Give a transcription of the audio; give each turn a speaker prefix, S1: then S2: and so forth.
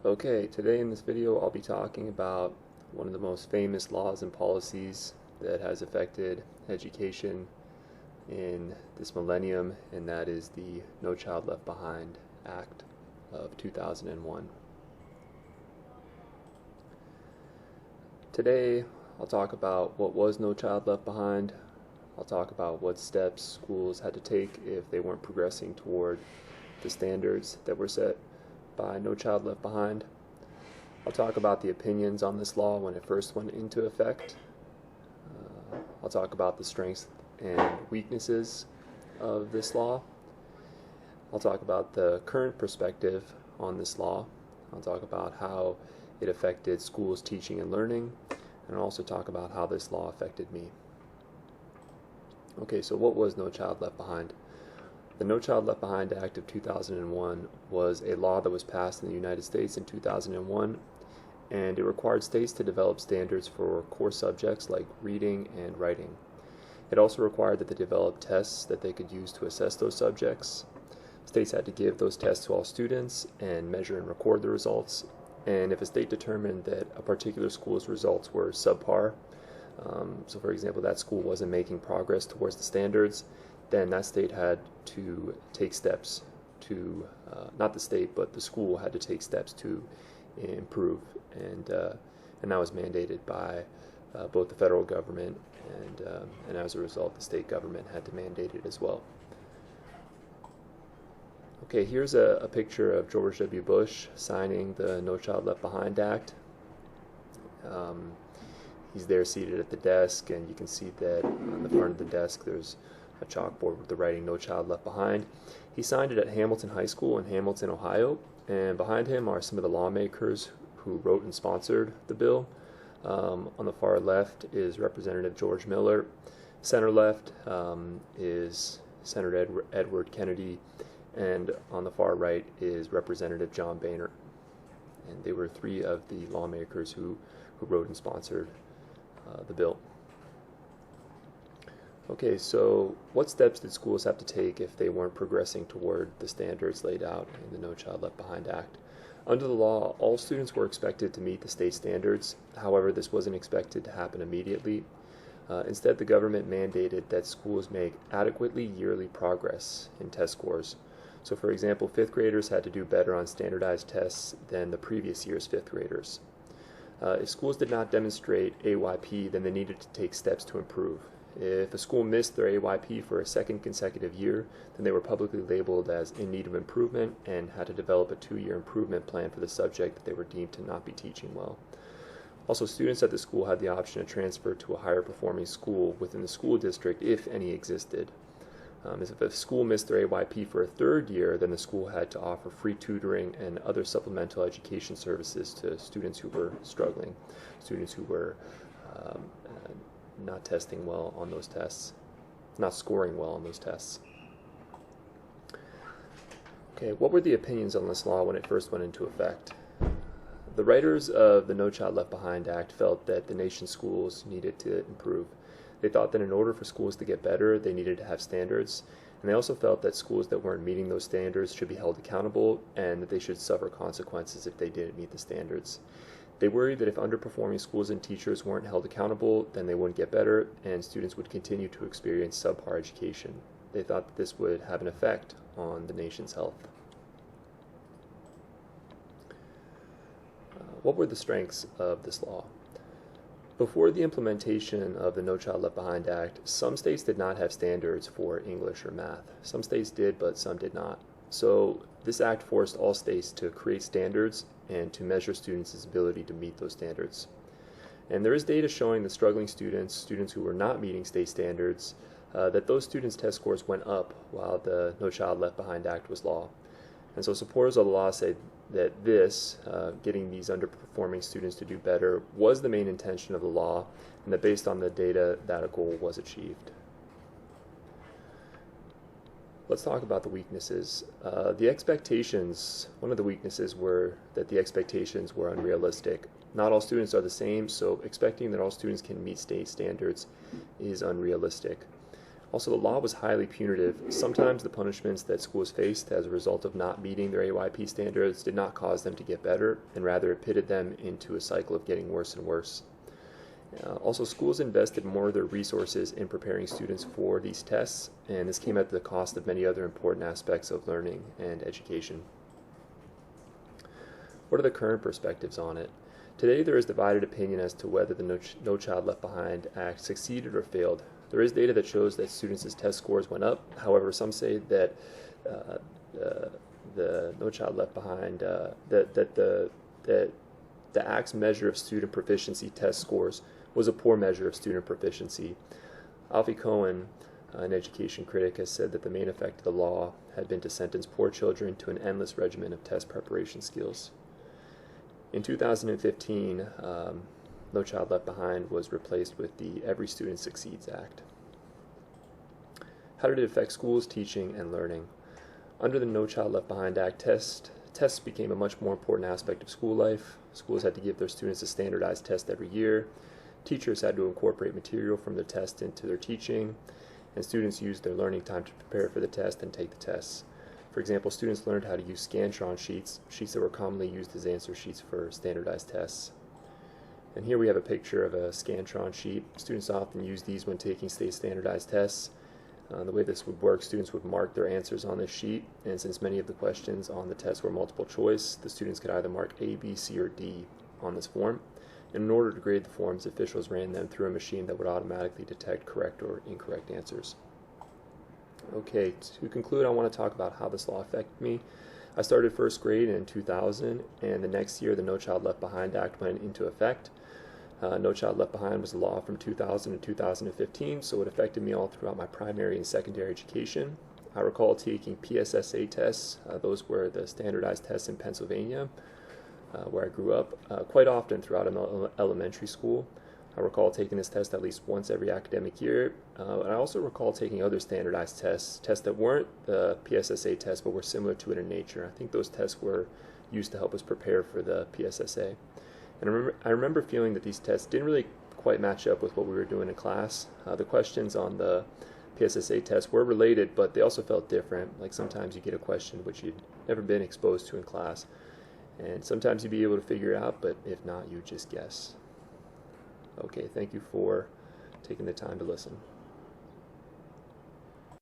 S1: Okay, today in this video I'll be talking about one of the most famous laws and policies that has affected education in this millennium, and that is the No Child Left Behind Act of 2001. Today I'll talk about what was No Child Left Behind. I'll talk about what steps schools had to take if they weren't progressing toward the standards that were set by No Child Left Behind. I'll talk about the opinions on this law when it first went into effect. I'll talk about the strengths and weaknesses of this law. I'll talk about the current perspective on this law. I'll talk about how it affected schools' teaching and learning, and I'll also talk about how this law affected me. Okay, so what was No Child Left Behind? The No Child Left Behind Act of 2001 was a law that was passed in the United States in 2001, and it required states to develop standards for core subjects like reading and writing. It also required that they develop tests that they could use to assess those subjects. States had to give those tests to all students and measure and record the results, and if a state determined that a particular school's results were subpar, so for example that school wasn't making progress towards the standards, then that state had to take steps to, not the state, but the school had to take steps to improve, and that was mandated by both the federal government and as a result the state government had to mandate it as well. Okay, here's a picture of George W. Bush signing the No Child Left Behind Act. He's there seated at the desk, and you can see that on the front of the desk there's a chalkboard with the writing No Child Left Behind. He signed it at Hamilton High School in Hamilton, Ohio, and behind him are some of the lawmakers who wrote and sponsored the bill. On the far left is Representative George Miller. Center left is Senator Edward Kennedy, and on the far right is Representative John Boehner. And they were three of the lawmakers who wrote and sponsored the bill. Okay, so what steps did schools have to take if they weren't progressing toward the standards laid out in the No Child Left Behind Act? Under the law, all students were expected to meet the state standards. However, this wasn't expected to happen immediately. Instead, the government mandated that schools make adequately yearly progress in test scores. So for example, fifth graders had to do better on standardized tests than the previous year's fifth graders. If schools did not demonstrate AYP, then they needed to take steps to improve. If a school missed their AYP for a second consecutive year, then they were publicly labeled as in need of improvement and had to develop a 2-year improvement plan for the subject that they were deemed to not be teaching well. Also, students at the school had the option to transfer to a higher performing school within the school district if any existed. If a school missed their AYP for a 3rd year, then the school had to offer free tutoring and other supplemental education services to students who were struggling, students who were not testing well on those tests, not scoring well on those tests. Okay, what were the opinions on this law when it first went into effect? The writers of the No Child Left Behind Act felt that the nation's schools needed to improve. They thought that in order for schools to get better, they needed to have standards, and they also felt that schools that weren't meeting those standards should be held accountable and that they should suffer consequences if they didn't meet the standards. They worried that if underperforming schools and teachers weren't held accountable, then they wouldn't get better and students would continue to experience subpar education. They thought that this would have an effect on the nation's health. What were the strengths of this law? Before the implementation of the No Child Left Behind Act, some states did not have standards for English or math. Some states did, but some did not. So this act forced all states to create standards and to measure students' ability to meet those standards. And there is data showing that struggling students who were not meeting state standards, that those students' test scores went up while the No Child Left Behind Act was law. And so supporters of the law say that this, getting these underperforming students to do better, was the main intention of the law, and that based on the data, that a goal was achieved. Let's talk about the weaknesses. The expectations, one of the weaknesses were that the expectations were unrealistic. Not all students are the same, so expecting that all students can meet state standards is unrealistic. Also, the law was highly punitive. Sometimes the punishments that schools faced as a result of not meeting their AYP standards did not cause them to get better, and rather it pitted them into a cycle of getting worse and worse. Also, schools invested more of their resources in preparing students for these tests, and this came at the cost of many other important aspects of learning and education. What are the current perspectives on it? Today, there is divided opinion as to whether the No Child Left Behind Act succeeded or failed. There is data that shows that students' test scores went up. However, some say that the No Child Left Behind, that the Act's measure of student proficiency test scores was a poor measure of student proficiency. Alfie Cohen, an education critic, has said that the main effect of the law had been to sentence poor children to an endless regimen of test preparation skills. In 2015, No Child Left Behind was replaced with the Every Student Succeeds Act. How did it affect schools, teaching, and learning? Under the No Child Left Behind Act, tests became a much more important aspect of school life. Schools had to give their students a standardized test every year. Teachers had to incorporate material from the test into their teaching, and students used their learning time to prepare for the test and take the tests. For example, students learned how to use Scantron sheets that were commonly used as answer sheets for standardized tests. And here we have a picture of a Scantron sheet. Students often use these when taking state standardized tests. The way this would work, students would mark their answers on this sheet, and since many of the questions on the test were multiple choice, the students could either mark A, B, C, or D on this form. And in order to grade the forms, officials ran them through a machine that would automatically detect correct or incorrect answers. Okay, to conclude, I want to talk about how this law affected me. I started first grade in 2000, and the next year the No Child Left Behind Act went into effect. No Child Left Behind was a law from 2000 to 2015, so it affected me all throughout my primary and secondary education. I recall taking PSSA tests. Those were the standardized tests in Pennsylvania, where I grew up, quite often throughout elementary school. I recall taking this test at least once every academic year, and I also recall taking other standardized tests that weren't the PSSA tests but were similar to it in nature. I think those tests were used to help us prepare for the PSSA. And I remember feeling that these tests didn't really quite match up with what we were doing in class. The questions on the PSSA test were related, but they also felt different. Like sometimes you get a question which you'd never been exposed to in class, and sometimes you'd be able to figure it out, but if not, you just guess. Okay, thank you for taking the time to listen.